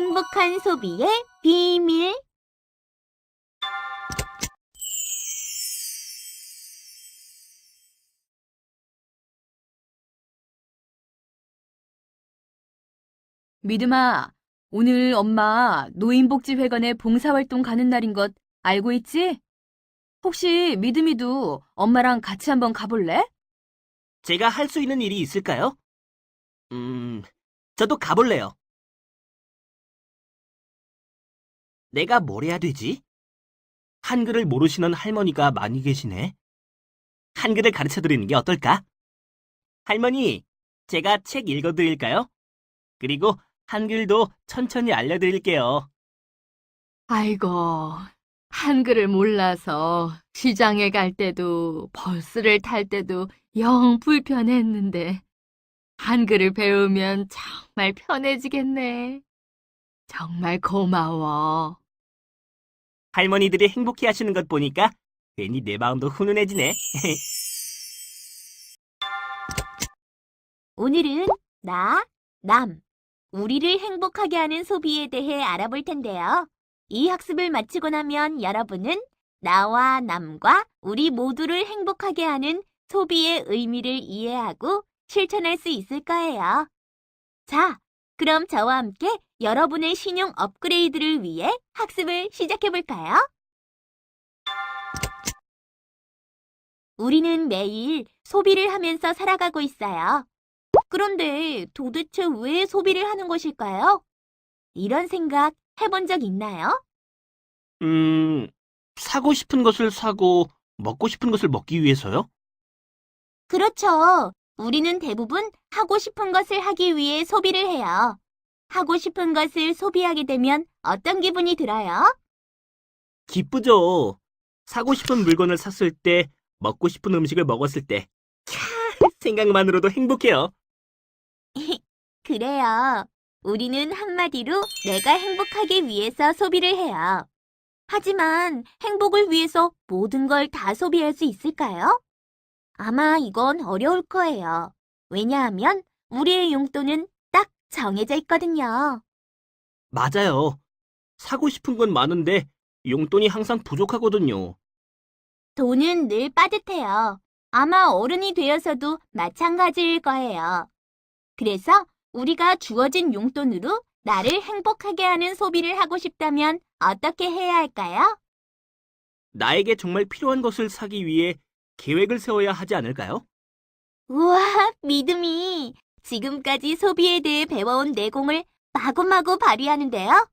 행복한 소비의 비밀. 믿음아, 오늘 엄마 노인복지회관에 봉사활동 가는 날인 것 알고 있지? 혹시 믿음이도 엄마랑 같이 한번 가볼래? 제가 할 수 있는 일이 있을까요? 저도 가볼래요. 내가 뭘 해야 되지? 한글을 모르시는 할머니가 많이 계시네. 한글을 가르쳐 드리는 게 어떨까? 할머니, 제가 책 읽어 드릴까요? 그리고 한글도 천천히 알려드릴게요. 아이고, 한글을 몰라서 시장에 갈 때도 버스를 탈 때도 영 불편했는데 한글을 배우면 정말 편해지겠네. 정말 고마워. 할머니들이 행복해 하시는 것 보니까 괜히 내 마음도 훈훈해지네. 오늘은 나, 남, 우리를 행복하게 하는 소비에 대해 알아볼 텐데요. 이 학습을 마치고 나면 여러분은 나와 남과 우리 모두를 행복하게 하는 소비의 의미를 이해하고 실천할 수 있을 거예요. 자, 그럼 저와 함께 여러분의 신용 업그레이드를 위해 학습을 시작해 볼까요? 우리는 매일 소비를 하면서 살아가고 있어요. 그런데 도대체 왜 소비를 하는 것일까요? 이런 생각 해본 적 있나요? 사고 싶은 것을 사고 먹고 싶은 것을 먹기 위해서요? 그렇죠. 우리는 대부분 하고 싶은 것을 하기 위해 소비를 해요. 하고 싶은 것을 소비하게 되면 어떤 기분이 들어요? 기쁘죠. 사고 싶은 물건을 샀을 때, 먹고 싶은 음식을 먹었을 때, 생각만으로도 행복해요. 그래요. 우리는 한마디로 내가 행복하기 위해서 소비를 해요. 하지만 행복을 위해서 모든 걸 다 소비할 수 있을까요? 아마 이건 어려울 거예요. 왜냐하면 우리의 용돈은 딱 정해져 있거든요. 맞아요. 사고 싶은 건 많은데 용돈이 항상 부족하거든요. 돈은 늘 빠듯해요. 아마 어른이 되어서도 마찬가지일 거예요. 그래서 우리가 주어진 용돈으로 나를 행복하게 하는 소비를 하고 싶다면 어떻게 해야 할까요? 나에게 정말 필요한 것을 사기 위해 계획을 세워야 하지 않을까요? 우와, 믿음이 지금까지 소비에 대해 배워온 내공을 마구마구 발휘하는데요.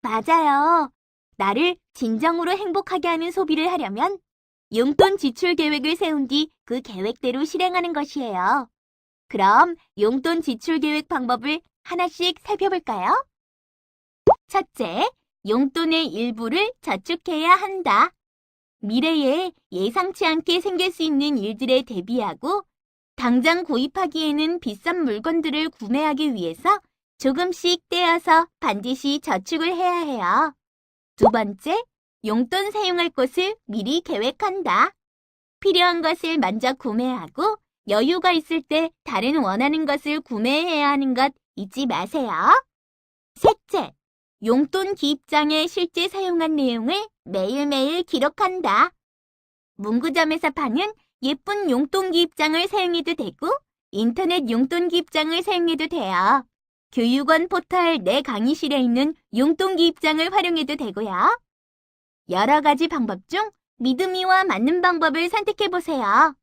맞아요. 나를 진정으로 행복하게 하는 소비를 하려면 용돈 지출 계획을 세운 뒤 그 계획대로 실행하는 것이에요. 그럼 용돈 지출 계획 방법을 하나씩 살펴볼까요? 첫째, 용돈의 일부를 저축해야 한다. 미래에 예상치 않게 생길 수 있는 일들에 대비하고 당장 구입하기에는 비싼 물건들을 구매하기 위해서 조금씩 떼어서 반드시 저축을 해야 해요. 두 번째, 용돈 사용할 곳을 미리 계획한다. 필요한 것을 먼저 구매하고 여유가 있을 때 다른 원하는 것을 구매해야 하는 것 잊지 마세요. 셋째, 용돈 기입장에 실제 사용한 내용을 매일매일 기록한다. 문구점에서 파는 예쁜 용돈 기입장을 사용해도 되고 인터넷 용돈 기입장을 사용해도 돼요. 교육원 포털 내 강의실에 있는 용돈 기입장을 활용해도 되고요. 여러 가지 방법 중 믿음이와 맞는 방법을 선택해보세요.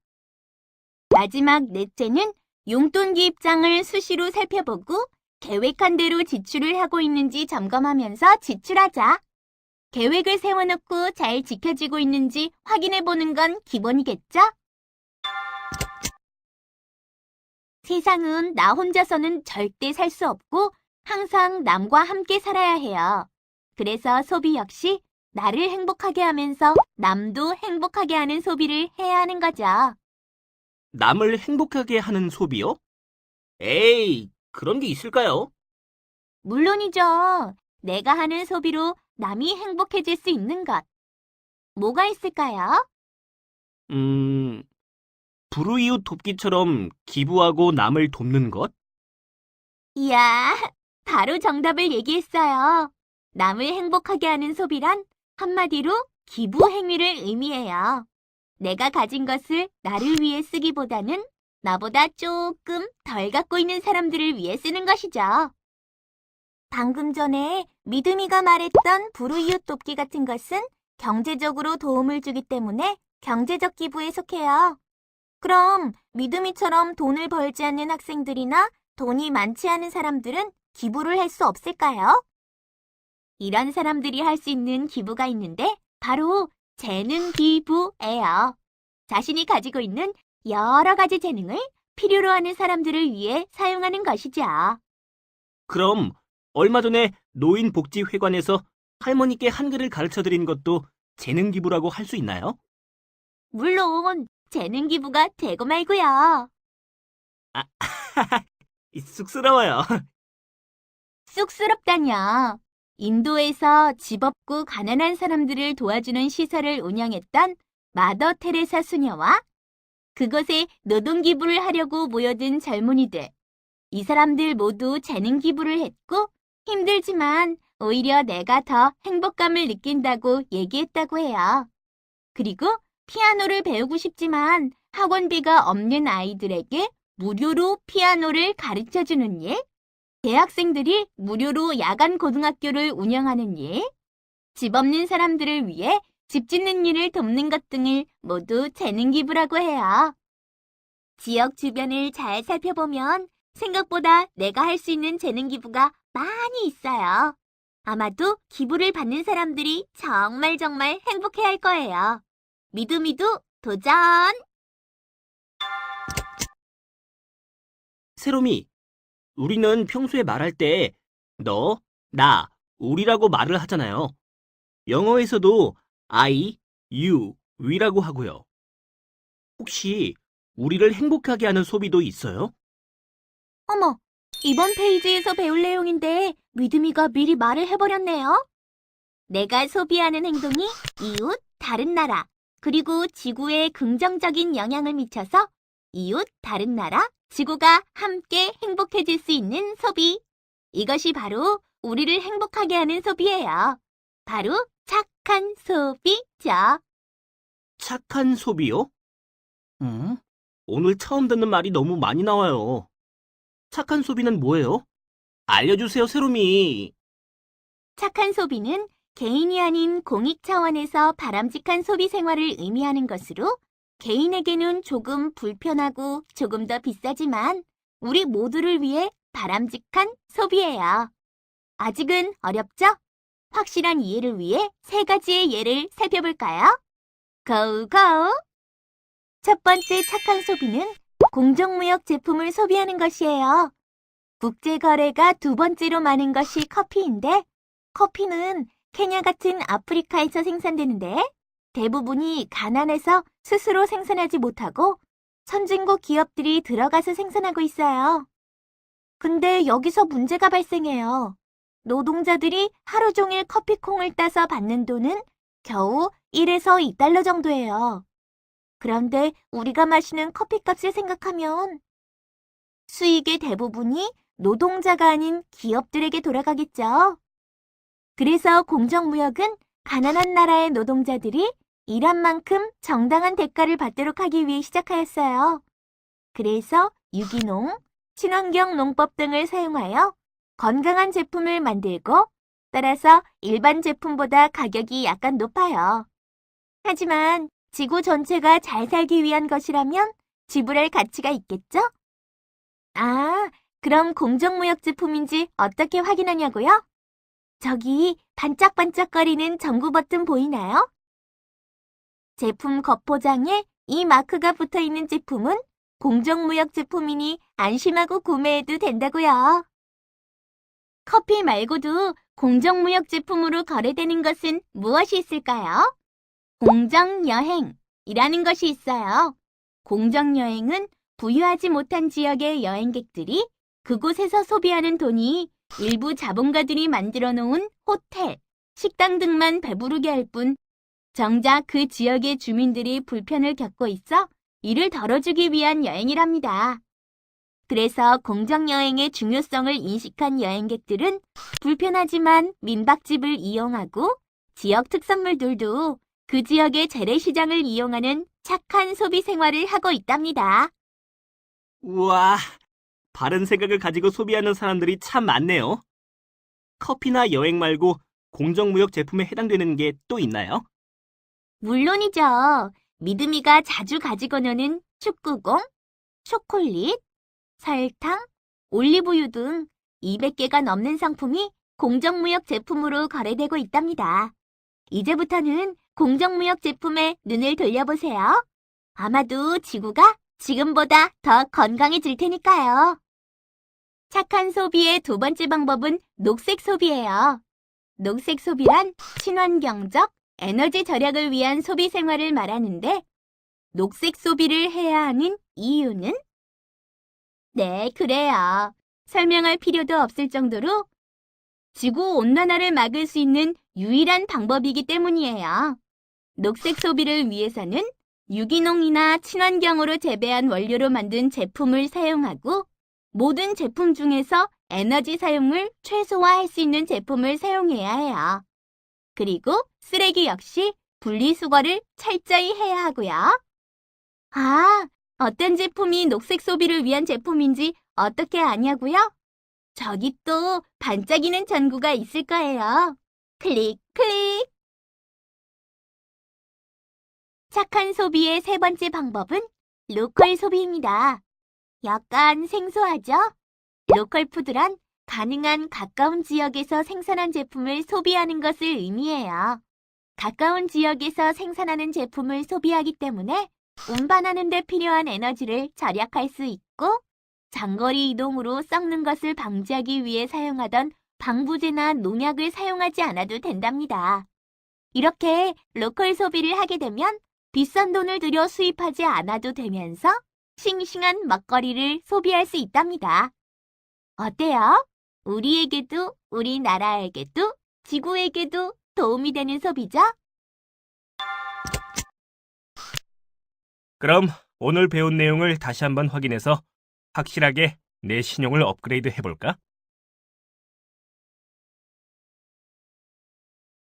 마지막 넷째는 용돈 기입장을 수시로 살펴보고 계획한 대로 지출을 하고 있는지 점검하면서 지출하자. 계획을 세워놓고 잘 지켜지고 있는지 확인해보는 건 기본이겠죠? 세상은 나 혼자서는 절대 살 수 없고 항상 남과 함께 살아야 해요. 그래서 소비 역시 나를 행복하게 하면서 남도 행복하게 하는 소비를 해야 하는 거죠. 남을 행복하게 하는 소비요? 에이, 그런 게 있을까요? 물론이죠. 내가 하는 소비로 남이 행복해질 수 있는 것. 뭐가 있을까요? 불우이웃 돕기처럼 기부하고 남을 돕는 것? 이야, 바로 정답을 얘기했어요. 남을 행복하게 하는 소비란 한마디로 기부 행위를 의미해요. 내가 가진 것을 나를 위해 쓰기보다는 나보다 조금 덜 갖고 있는 사람들을 위해 쓰는 것이죠. 방금 전에 믿음이가 말했던 불우이웃 돕기 같은 것은 경제적으로 도움을 주기 때문에 경제적 기부에 속해요. 그럼 믿음이처럼 돈을 벌지 않는 학생들이나 돈이 많지 않은 사람들은 기부를 할 수 없을까요? 이런 사람들이 할 수 있는 기부가 있는데 바로 재능 기부예요. 자신이 가지고 있는 여러 가지 재능을 필요로 하는 사람들을 위해 사용하는 것이죠. 그럼 얼마 전에 노인복지회관에서 할머니께 한글을 가르쳐드린 것도 재능 기부라고 할 수 있나요? 물론 재능 기부가 되고 말고요. 쑥스러워요. 쑥스럽다뇨. 인도에서 집 없고 가난한 사람들을 도와주는 시설을 운영했던 마더 테레사 수녀와 그곳에 노동 기부를 하려고 모여든 젊은이들. 이 사람들 모두 재능 기부를 했고 힘들지만 오히려 내가 더 행복감을 느낀다고 얘기했다고 해요. 그리고 피아노를 배우고 싶지만 학원비가 없는 아이들에게 무료로 피아노를 가르쳐주는 일, 대학생들이 무료로 야간 고등학교를 운영하는 일, 집 없는 사람들을 위해 집 짓는 일을 돕는 것 등을 모두 재능 기부라고 해요. 지역 주변을 잘 살펴보면 생각보다 내가 할 수 있는 재능 기부가 많이 있어요. 아마도 기부를 받는 사람들이 정말 행복해할 거예요. 믿음이도 도전! 세롬이, 우리는 평소에 말할 때 너, 나, 우리라고 말을 하잖아요. 영어에서도 I, you, we라고 하고요. 혹시 우리를 행복하게 하는 소비도 있어요? 어머, 이번 페이지에서 배울 내용인데 믿음이가 미리 말을 해버렸네요. 내가 소비하는 행동이 이웃, 다른 나라, 그리고 지구에 긍정적인 영향을 미쳐서 이웃, 다른 나라, 지구가 함께 행복해질 수 있는 소비. 이것이 바로 우리를 행복하게 하는 소비예요. 바로 착한 소비죠. 착한 소비요? 오늘 처음 듣는 말이 너무 많이 나와요. 착한 소비는 뭐예요? 알려주세요, 세롬이. 착한 소비는 개인이 아닌 공익 차원에서 바람직한 소비 생활을 의미하는 것으로 개인에게는 조금 불편하고 조금 더 비싸지만 우리 모두를 위해 바람직한 소비예요. 아직은 어렵죠? 확실한 이해를 위해 3가지의 예를 살펴볼까요? 고고! 첫 번째 착한 소비는 공정무역 제품을 소비하는 것이에요. 국제거래가 2번째로 많은 것이 커피인데 커피는 케냐 같은 아프리카에서 생산되는데 대부분이 가난해서 스스로 생산하지 못하고 선진국 기업들이 들어가서 생산하고 있어요. 근데 여기서 문제가 발생해요. 노동자들이 하루 종일 커피콩을 따서 받는 돈은 겨우 1에서 2달러 정도예요. 그런데 우리가 마시는 커피값을 생각하면 수익의 대부분이 노동자가 아닌 기업들에게 돌아가겠죠. 그래서 공정무역은 가난한 나라의 노동자들이 일한 만큼 정당한 대가를 받도록 하기 위해 시작하였어요. 그래서 유기농, 친환경 농법 등을 사용하여 건강한 제품을 만들고 따라서 일반 제품보다 가격이 약간 높아요. 하지만 지구 전체가 잘 살기 위한 것이라면 지불할 가치가 있겠죠? 아, 그럼 공정무역 제품인지 어떻게 확인하냐고요? 저기 반짝반짝거리는 전구 버튼 보이나요? 제품 겉포장에 이 마크가 붙어있는 제품은 공정무역 제품이니 안심하고 구매해도 된다고요. 커피 말고도 공정무역 제품으로 거래되는 것은 무엇이 있을까요? 공정여행이라는 것이 있어요. 공정여행은 부유하지 못한 지역의 여행객들이 그곳에서 소비하는 돈이 일부 자본가들이 만들어 놓은 호텔, 식당 등만 배부르게 할 뿐 정작 그 지역의 주민들이 불편을 겪고 있어 이를 덜어주기 위한 여행이랍니다. 그래서 공정여행의 중요성을 인식한 여행객들은 불편하지만 민박집을 이용하고 지역 특산물들도 그 지역의 재래시장을 이용하는 착한 소비 생활을 하고 있답니다. 우와, 바른 생각을 가지고 소비하는 사람들이 참 많네요. 커피나 여행 말고 공정무역 제품에 해당되는 게 또 있나요? 물론이죠. 믿음이가 자주 가지고 노는 축구공, 초콜릿, 설탕, 올리브유 등 200개가 넘는 상품이 공정무역 제품으로 거래되고 있답니다. 이제부터는 공정무역 제품에 눈을 돌려보세요. 아마도 지구가 지금보다 더 건강해질 테니까요. 착한 소비의 두 번째 방법은 녹색 소비예요. 녹색 소비란 친환경적, 에너지 절약을 위한 소비 생활을 말하는데 녹색 소비를 해야 하는 이유는? 네, 그래요. 설명할 필요도 없을 정도로 지구온난화를 막을 수 있는 유일한 방법이기 때문이에요. 녹색 소비를 위해서는 유기농이나 친환경으로 재배한 원료로 만든 제품을 사용하고 모든 제품 중에서 에너지 사용을 최소화할 수 있는 제품을 사용해야 해요. 그리고 쓰레기 역시 분리수거를 철저히 해야 하고요. 아, 어떤 제품이 녹색 소비를 위한 제품인지 어떻게 아냐고요? 저기 또 반짝이는 전구가 있을 거예요. 클릭, 클릭. 착한 소비의 세 번째 방법은 로컬 소비입니다. 약간 생소하죠? 로컬 푸드란 가능한 가까운 지역에서 생산한 제품을 소비하는 것을 의미해요. 가까운 지역에서 생산하는 제품을 소비하기 때문에 운반하는 데 필요한 에너지를 절약할 수 있고 장거리 이동으로 썩는 것을 방지하기 위해 사용하던 방부제나 농약을 사용하지 않아도 된답니다. 이렇게 로컬 소비를 하게 되면 비싼 돈을 들여 수입하지 않아도 되면서 싱싱한 먹거리를 소비할 수 있답니다. 어때요? 우리에게도, 우리나라에게도, 지구에게도 도움이 되는 소비죠? 그럼 오늘 배운 내용을 다시 한번 확인해서 확실하게 내 신용을 업그레이드 해볼까?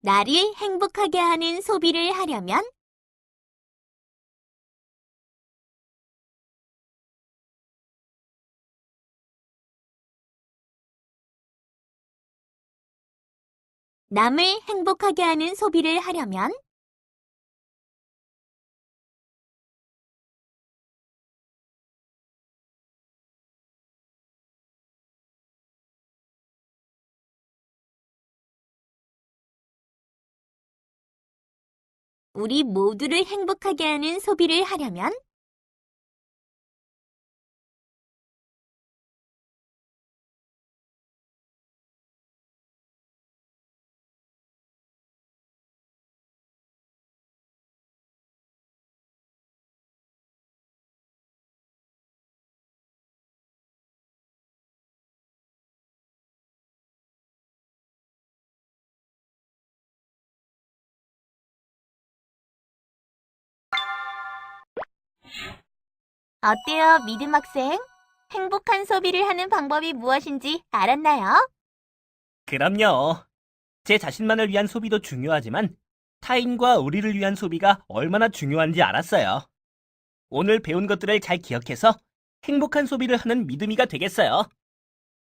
나를 행복하게 하는 소비를 하려면 남을 행복하게 하는 소비를 하려면 우리 모두를 행복하게 하는 소비를 하려면 어때요, 믿음 학생? 행복한 소비를 하는 방법이 무엇인지 알았나요? 그럼요. 제 자신만을 위한 소비도 중요하지만 타인과 우리를 위한 소비가 얼마나 중요한지 알았어요. 오늘 배운 것들을 잘 기억해서 행복한 소비를 하는 믿음이가 되겠어요.